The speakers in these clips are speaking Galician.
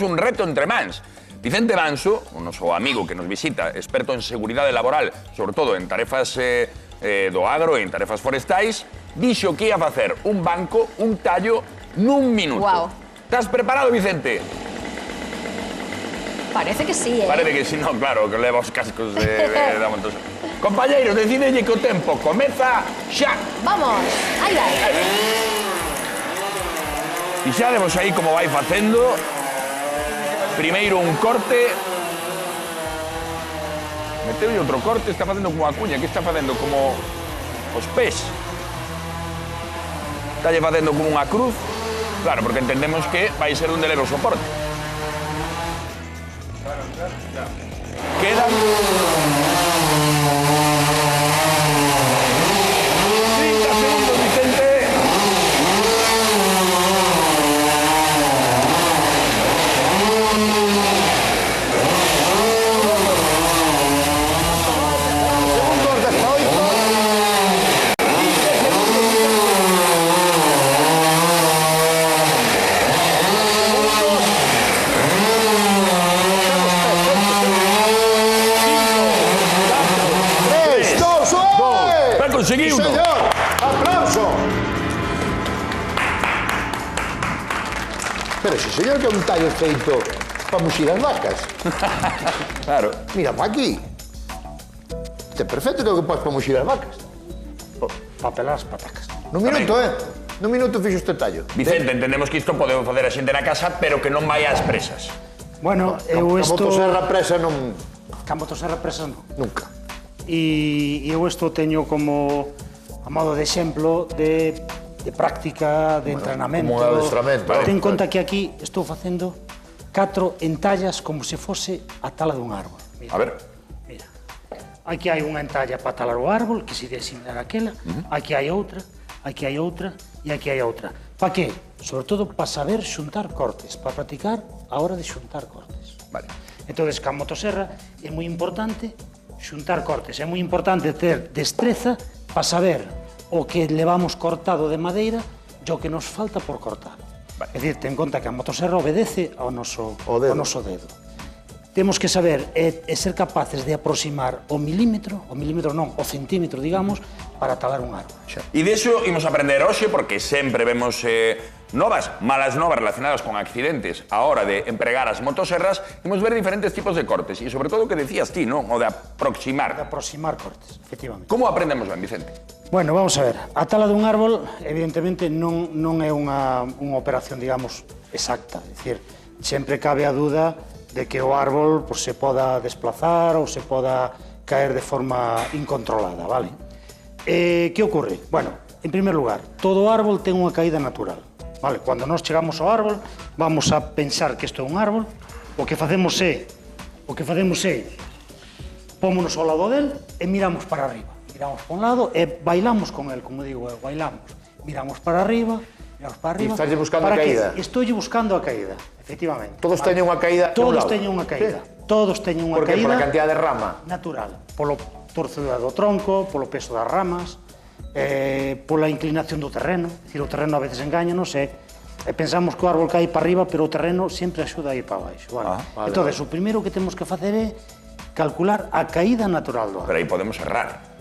un reto entre mans. Vicente Manso, o noso amigo que nos visita, experto en seguridade laboral, sobre todo en tarefas do agro e en tarefas forestais, dixo que ia facer un banco, un tallo, nun minuto. Guau. Estás preparado, Vicente? Parece que sí, Parece que si, no, claro, que leva os cascos da montosa. Compañeiros, decidelle que o tempo comeza xa. Vamos, aí vai. Fixadevos aí como vai facendo. Primeiro un corte. Meteulle outro corte, está facendo como a cuña, que está facendo como os pés. Está lle facendo como unha cruz. Claro, porque entendemos que vai ser onde leva o soporte. Quedan 30 segundos, Vicente. Conseguiu, sí, señor. Aplauso. Pero si, señor, que un tallo feito para muxir as vacas. Claro. Mira, aquí. Este perfecto que podes para muxir as vacas. Para pelar as patacas. Nun minuto, Nun minuto fixo este tallo. Vicente, entendemos que isto podemos facer a xente na casa, pero que non vai ás presas. Bueno, eu isto... A motosserra presa non... A motosserra presa non. Nunca. E eu isto teño como a modo de exemplo de práctica, de entrenamento. Como un adestramento. Ten en conta que aquí estou facendo 4 entallas como se fose a tala dun árbol. A ver. Mira, aquí hai unha entalla para talar o árbol, que se de similar aquela, aquí hai outra, aquí hai outra e aquí hai outra. Para que? Sobre todo para saber xuntar cortes, para practicar a hora de xuntar cortes. Vale. Entón, ca motosserra é moi importante xuntar cortes. É moi importante ter destreza para saber o que levamos cortado de madeira e o que nos falta por cortar. Vale. É dicir, ten en conta que a motosserra obedece ao noso dedo. Temos que saber e ser capaces de aproximar o milímetro non, o centímetro, digamos, para talar un árbol. E diso imos aprender hoxe, porque sempre vemos malas novas relacionadas con accidentes a hora de empregar as motosserras, imos ver diferentes tipos de cortes, e sobre todo o que decías ti, non? O de aproximar. De aproximar cortes, efectivamente. Como aprendemos ben, Vicente? Bueno, vamos a ver. A tala dun árbol, evidentemente, non é unha operación, digamos, exacta. É dicir, sempre cabe a duda de que o árbol se poda desplazar ou se poda caer de forma incontrolada, vale? Que ocurre? Bueno, en primer lugar, todo árbol ten unha caída natural, vale? Cando nós chegamos ao árbol, vamos a pensar que isto é un árbol, o que facemos é pómonos ao lado del e miramos para arriba. Miramos para un lado e bailamos con el, como digo, bailamos. Miramos para arriba, miramos para arriba. E estás buscando a caída? Estou buscando a caída, efectivamente. Todos teñen unha caída de un lado? Todos teñen unha caída. Todos teñen unha caída. Por que? Por a cantidad de rama? Natural. Polo torcedura do tronco, polo peso das ramas, pola inclinación do terreno. É dicir, o terreno a veces engáñanos e pensamos que o árbol cae para arriba, pero o terreno sempre axuda a ir para baixo. Vale? Entón, o primeiro que temos que facer é calcular a caída natural do árbol. Pero aí podemos errar.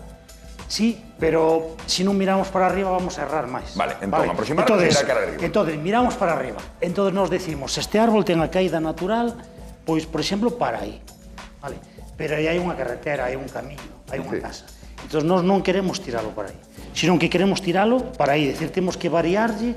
Sí, pero se non miramos para arriba vamos a errar máis. Vale, entón, aproximarnos e mirar cara arriba. Entón, miramos para arriba. Entón, nos decimos, se este árbol ten a caída natural, pois, por exemplo, para aí. Vale? Pero aí hai unha carretera, hai un camiño, hai unha casa. Entón, nós non queremos tiralo para aí, senón que queremos tiralo para aí. É dicir, temos que variarlle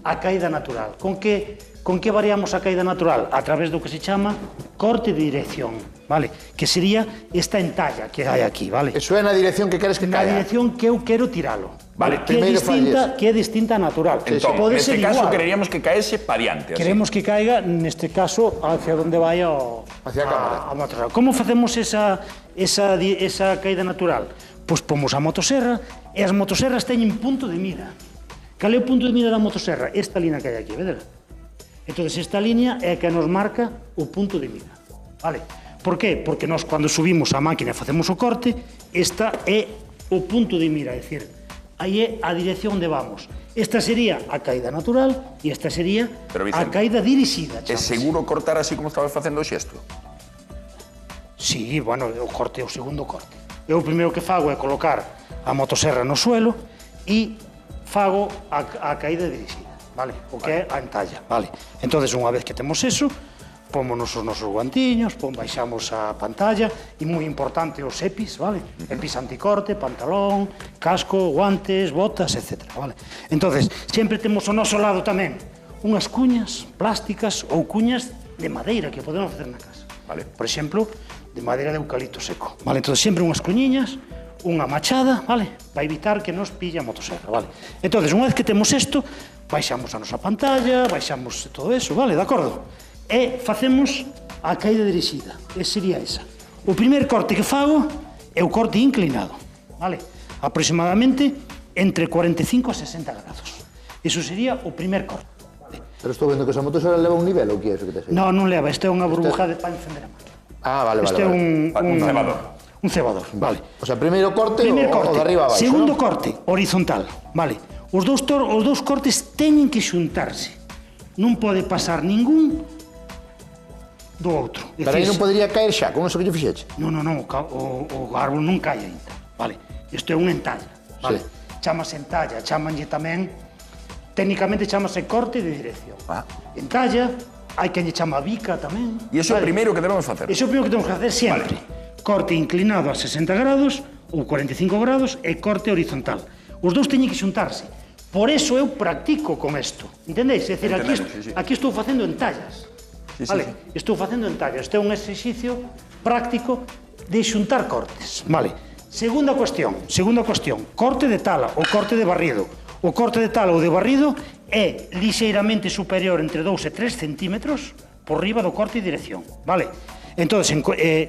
a caída natural. Con que variamos a caída natural? A través do que se chama corte de dirección, vale? Que sería esta entalla que hai aquí, vale? Eso é na dirección que queres que Na caia? dirección que eu quero tiralo. Vale, que é distinta a natural. Entón, Pode neste ser caso, igual. quereríamos que caese pa diante. Queremos que caiga, neste caso, hacia onde vai Hacia a cámara. a motosserra. Como facemos esa caída natural? Pois pomos a motosserra e as motosserras teñen punto de mira. Cal é o punto de mira da motosserra? Esta línea que hai aquí, vedela? Entón, esta línea é a que nos marca o punto de mira. Vale? Por qué? Porque nós, cando subimos a máquina e facemos o corte, esta é o punto de mira, é dicir, aí é a dirección onde vamos. Esta sería a caída natural e esta sería Pero, a Vicente, caída dirixida. É seguro cortar así como estabas facendo o xesto? Sí, bueno, o corte é o segundo corte. Eu o primeiro que fago é colocar a motoserra no suelo e fago a caída dirixida, vale? O que é a entalla, vale? Entonces, unha vez que temos eso, pómonos os nosos guantiños, baixamos a pantalla e moi importante os EPIs, vale? EPIs anticorte, pantalón, casco, guantes, botas, etc. Vale? Entonces, sempre temos ao noso lado tamén unhas cuñas plásticas ou cuñas de madeira que podemos facer na casa. Vale. Por exemplo, de madeira de eucalipto seco. Vale? Entonces, sempre unhas cuñiñas, unha machada, vale? Para evitar que nos pille a motosserra, vale? Entonces, unha vez que temos isto, baixamos a nosa pantalla, baixamos todo eso, vale? De acordo? E facemos a caída dirixida. E sería esa. O primer corte que fago é o corte inclinado, vale? Aproximadamente entre 45 a 60 grados. Iso sería o primer corte. Vale? Pero estou vendo que esa motoserra leva un nivel ou que é eso que tes aí? No, non leva, isto é unha burbuja de para encender a máquina. Ah, vale, vale. Isto é un cebador. Un cebador, vale. O sea, primeiro corte Primer o de arriba abaixo, segundo ¿no? corte, horizontal, vale. Os dous cortes teñen que xuntarse. Non pode pasar ningún do outro. Pero aí non podría caer xa, con eso que lle fixeche. Non, o árbol non cae ainda, vale. Isto é unha entalla, vale. Sí. Chámase entalla, chámanlle tamén, técnicamente chámase corte de dirección. Ah. Entalla, hai quen lle chama bica tamén. E iso é o primeiro que debemos facer. Iso é o primeiro que temos que facer sempre. Corte inclinado a 60 grados ou 45 grados e corte horizontal. Os dous teñen que xuntarse. Por eso eu practico con isto. Entendeis? É dicir, aquí estou facendo entallas. Sí, Vale? sí. Estou facendo entallas. Este é un exercicio práctico de xuntar cortes. Vale. Segunda cuestión. Corte de tala ou corte de barrido. O corte de tala ou de barrido é lixeiramente superior entre 2 e 3 centímetros por riba do corte de dirección. Vale? Entonces,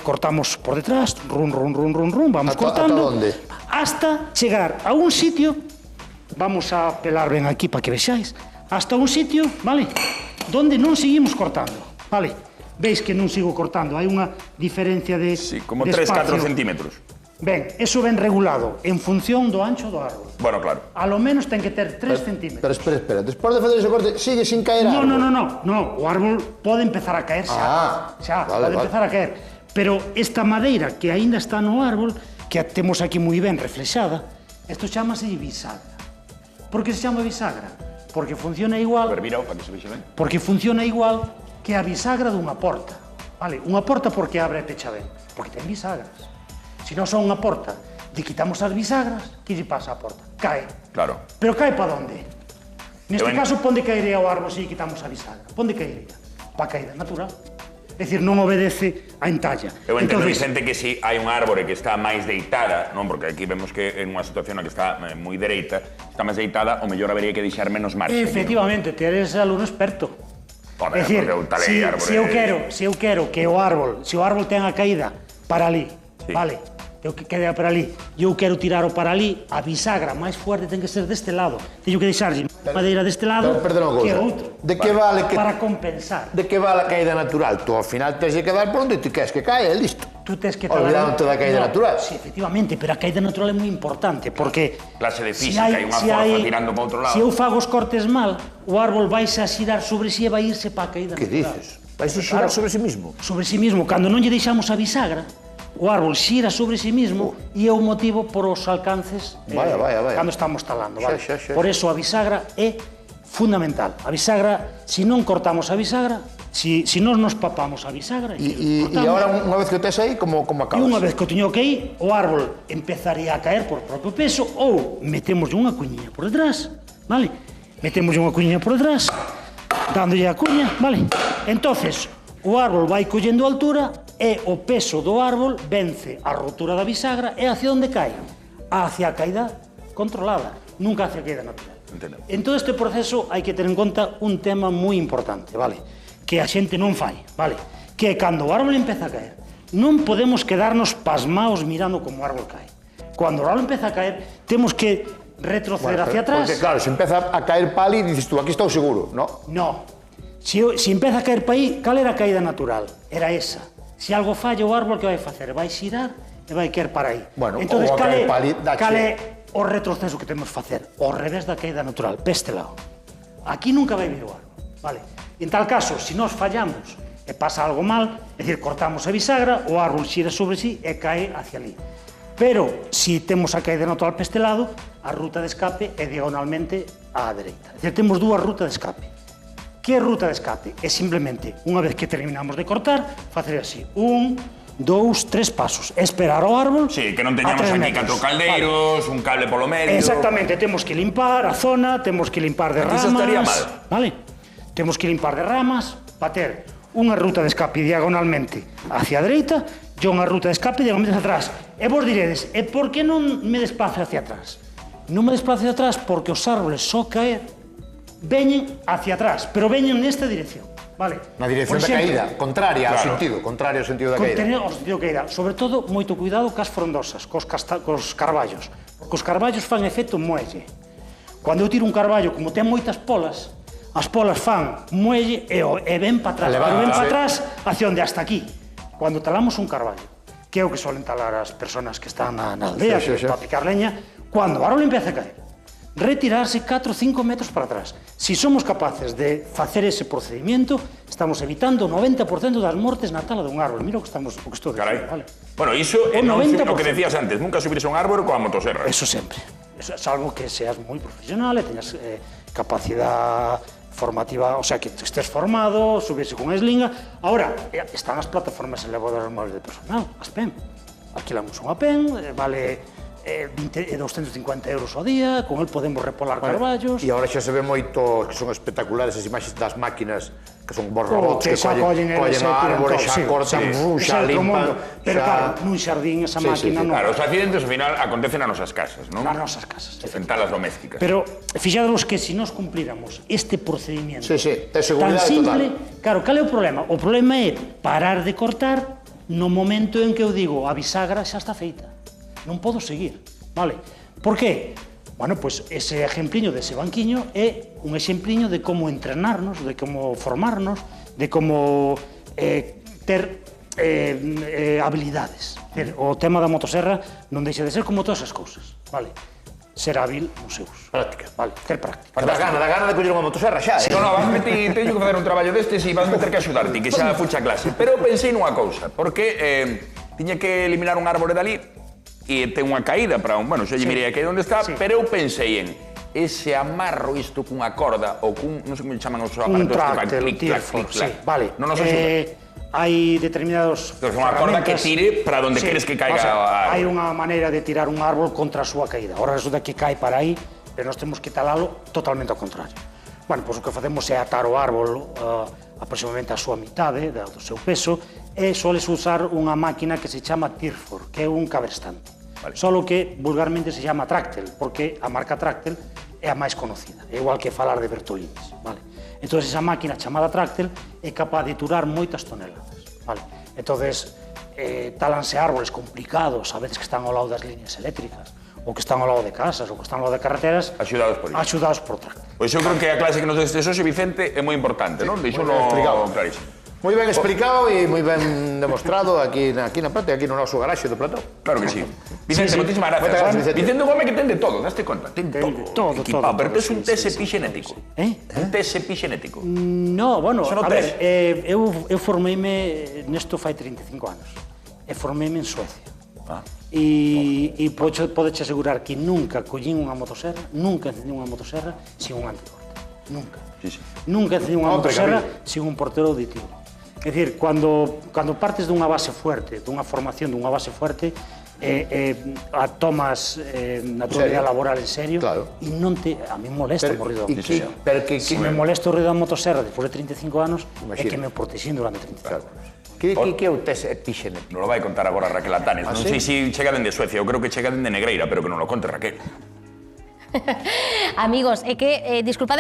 cortamos por detrás, vamos cortando. ¿Hasta dónde? Hasta chegar a un sitio, vamos a pelar ben aquí para que vexáis, hasta un sitio, vale, donde non seguimos cortando, vale. Veis que non sigo cortando, hai unha diferencia de Sí, como de 3-4 espacio. centímetros. Ben, eso ben regulado, en función do ancho do árbol. Bueno, claro. A lo menos ten que ter 3 centímetros. Pero espera. Despois de facer ese corte, sigue sin caer No, árbol. no, o árbol pode empezar a caer xa, vale, pode empezar a caer. Pero esta madeira que aínda está no árbol, que a temos aquí moi ben reflexada, isto chamase bisagra. Por que se chama bisagra? Porque funciona igual, Virao, para que se vexe ben. porque funciona igual que a bisagra dunha porta. Vale, unha porta porque abre e pecha ben, porque ten bisagras. Se non son unha porta, lle quitamos as bisagras, que lle pasa á porta? Cae. Claro. Pero cae para onde? Neste Ben. caso, ponde caería o árbol se lle quitamos a bisagra. Ponde caería? Pa caída natural. É dicir, non obedece a entalla. Eu entendo, Entonces, Vicente, que si hai unha árbore que está máis deitada, non? Porque aquí vemos que en unha situación na que está moi dereita, está máis deitada, o mellor habería que deixar menos marxe. efectivamente, ti eres alumno experto. Joder, É dicir, porque eu talei árbore. se eu quero que o árbol, se o árbol ten a caída para ali, Sí. vale, eu que quede para ali, eu quero tirar o para ali, a bisagra máis fuerte ten que ser deste lado. Teño que deixarlle madeira deste lado Perdón unha que cousa. outro. De que vale que... Para compensar. De que vale a caída natural? Tú ao final tens que dar por onde te queres que cae, listo. Tú tes que Olvidándote da caída natural. Sí, efectivamente, pero a caída natural é moi importante, porque... Clase de física, hai unha forza tirando para outro lado. Se eu fago os cortes mal, o árbol vaise a xirar sobre si e vai irse para a caída Que natural. dices? Vais a xirar sobre si mismo? Sobre si mismo. Cando non lle deixamos a bisagra, o árbol xira sobre si mismo e é o motivo por os alcances Vaya. cando estamos talando. Vale? Xa. Por eso a bisagra é fundamental. A bisagra, se non cortamos a bisagra, si non nos papamos a bisagra... E agora, unha vez que o tes aí, como E acabas? unha vez que o teño que ir, o árbol empezaría a caer por propio peso ou metemos unha cuñiña por detrás, vale? Metemos unha cuñiña por detrás, dándolle a cuña, vale? Entonces, o árbol vai collendo altura e o peso do árbol vence a rotura da bisagra e hacia onde cae? Hacia a caída controlada, nunca hacia a caída natural. Entendo. En todo este proceso hai que ter en conta un tema moi importante, vale? Que a xente non fai, vale? Que cando o árbol empeza a caer, non podemos quedarnos pasmaos mirando como o árbol cae. Cando o árbol empeza a caer, temos que retroceder hacia atrás. Porque claro, se empeza a caer pali, dices tú, aquí estou seguro, ¿no? No. Se empeza a caer para aí, cal era a caída natural? Era esa. Se algo falla o árbol, que vai facer? Vai xirar e vai caer para aí. Bueno, Entonces, ou a caer para ali, dache. o retroceso que temos que facer ao revés da caída natural, peste lado. Aquí nunca vai vir o árbol, vale? En tal caso, se nós fallamos e pasa algo mal, é dicir, cortamos a bisagra, o árbol xira sobre sí e cae hacia ali. Pero, se temos a caída natural peste lado, a ruta de escape é diagonalmente á dereita. É dicir, temos dúas rutas de escape. Que é ruta de escape? É simplemente, unha vez que terminamos de cortar, facer así, 1, 2, 3 pasos. Esperar ao árbol. Sí, que non teñamos aquí 4 caldeiros, un cable polo medio. Exactamente, temos que limpar a zona, temos que limpar de ramas. Aquí eso estaría mal. Vale? Temos que limpar de ramas para ter unha ruta de escape diagonalmente hacia a dereita e unha ruta de escape diagonalmente hacia atrás. E vos diredes, e por que non me desplazo hacia atrás? Non me desplazo hacia atrás porque os árboles só caer veñen hacia atrás, pero veñen nesta dirección. Vale. Na dirección da caída, contrario ao sentido da caída. Ao sentido da caída. Sobre todo, moito cuidado cas frondosas, cos carballos. Porque os carballos fan efecto muelle. Cando eu tiro un carballo, como ten moitas polas, as polas fan muelle e ven para atrás. Pero ven para atrás hacia onde hasta aquí. Cando talamos un carballo, que é o que solen talar as persoas que están na aldea, para picar leña, cando o árbol empieza a caer, retirarse 4 ou 5 metros para atrás. Si somos capaces de facer ese procedimiento, estamos evitando o 90% das mortes na tala dun árbol. Mira o que estou dicindo, vale? Bueno, iso é o que decías antes, nunca subirse a un árbol coa motosserra. Eso sempre. Salvo que seas moi profesional e teñas capacidade formativa, o sea, que estés formado, subirse con eslinga. Ahora, están as plataformas elevadoras móviles de personal, as PEM. Alquilamos unha PEM, vale 250 euros ao día, con el podemos repolar carballos. E agora xa se ve moito, que son espectaculares as imaxes das máquinas, que son bons robots que collen a árbore, xa cortan, xa limpan. Pero claro, nun xardín esa máquina non... Claro, os accidentes ao final acontecen nas nosas casas, non? Nas nosas casas. En talas domésticas. Pero fixadvos que se nós cumplíramos este procedimiento tan simple, claro, cal é o problema? O problema é parar de cortar no momento en que eu digo a bisagra xa está feita. Non podo seguir, vale? Por qué? Bueno, pois ese exempliño dese banquiño é un exempliño de como entrenarnos, de como formarnos, de como ter habilidades. O tema da motosserra non deixa de ser como todas as cousas, vale? Ser hábil nos seus. Práctica. Vale, ter práctica. Da gana de coller unha motosserra xa, No, teño que facer un traballo destes e vas ter que axudarte, que xa fucha a clase. Pero pensei nunha cousa, porque tiña que eliminar un árbore dali e ten unha caída para un... Bueno, xa lle mirei aquí onde está, pero eu pensei en ese amarro isto cunha corda ou cun... Non sei como chaman os aparatos. Un tractel, Tirfor, sí, vale. Non nos axuda. Hai determinados unha corda que tire para onde queres que caiga a árbol. Hai unha maneira de tirar un árbol contra a súa caída. Ahora resulta que cae para aí, pero nós temos que talalo totalmente ao contrario. Bueno, pois o que facemos é atar o árbol aproximadamente a súa mitade do seu peso e soles usar unha máquina que se chama Tirfor, que é un cabrestante. Solo que vulgarmente se chama Tractel, porque a marca Tractel é a máis conocida, é igual que falar de Bertolines, vale? Entón, esa máquina chamada Tractel é capaz de turar moitas toneladas, vale? Entón, talanse árboles complicados, a veces que están ao lado das líneas eléctricas, ou que están ao lado de casas, ou que están ao lado de carreteras, axudados por Tractel. Pois eu creo que a clase que nos destes hoxe, Vicente, é moi importante, non? Deixouno clarísimo. Moi ben explicado e moi ben demostrado aquí na Prato e aquí no noso garaxe do Plató. Claro que sí. Vicente, moitísimas gracias. Vicente, un home que ten de todo, daste conta? Ten todo equipado, pero tes un test epigenético. Un test epigenético. No, bueno, a ver, eu formeime nesto fai 35 anos. E formeime en Suecia. E podeche asegurar que nunca collín unha motosserra, nunca encendín unha motosserra sin un anticorte. Nunca. Nunca encendín unha motosserra sin un portero auditivo. É dicir, cando partes dunha base fuerte, dunha formación dunha base fuerte, a tomas na tua vida laboral en serio e non te... A mí molesta o ruido da motosserra. Se me molesta o ruido da motosserra despois de 35 anos, é que me protexín durante 35 anos. Que é o test epigenético? Non lo vai contar agora Raquel Atanes. Non sei se chega dende Suecia, eu creo que chega dende Negreira, pero que non lo conte Raquel. Amigos, é que, disculpade